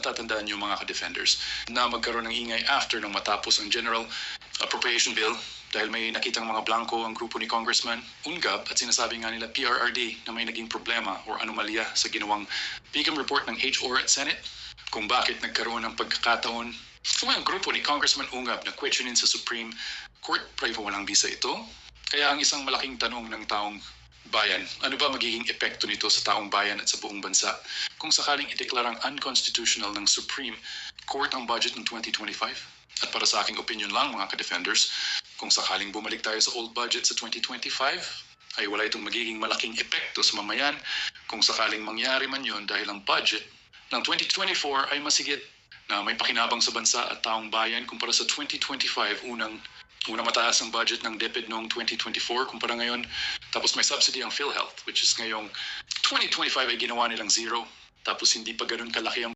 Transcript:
matatandaan niyo mga ka-defenders na magkaroon ng ingay after nang matapos ang General Appropriation Bill dahil may nakitang mga blanco ang grupo ni Congressman Ungab at sinasabi nga nila PRRD na may naging problema o anomalya sa ginawang Bigam report ng HOR at Senate kung bakit nagkaroon ng pagkakataon kung ang grupo ni Congressman Ungab na questionin sa Supreme Court para walang bisa ito. Kaya ang isang malaking tanong ng taong bayan, ano ba magiging epekto nito sa taong bayan at sa buong bansa kung sakaling ideklarang unconstitutional ng Supreme Court ang budget ng 2025? At para sa aking opinion lang mga ka-defenders, kung sakaling bumalik tayo sa old budget sa 2025, ay wala itong magiging malaking epekto sa mamayan kung sakaling mangyari man yon dahil ang budget ng 2024 ay masigit na may pakinabang sa bansa at taong bayan kumpara sa 2025, unang mataas ang budget ng DepEd noong 2024 kumpara ngayon. Tapos may subsidy ang PhilHealth, which is ngayong 2025 ay ginawa nilang zero. Tapos hindi pa ganun kalaki ang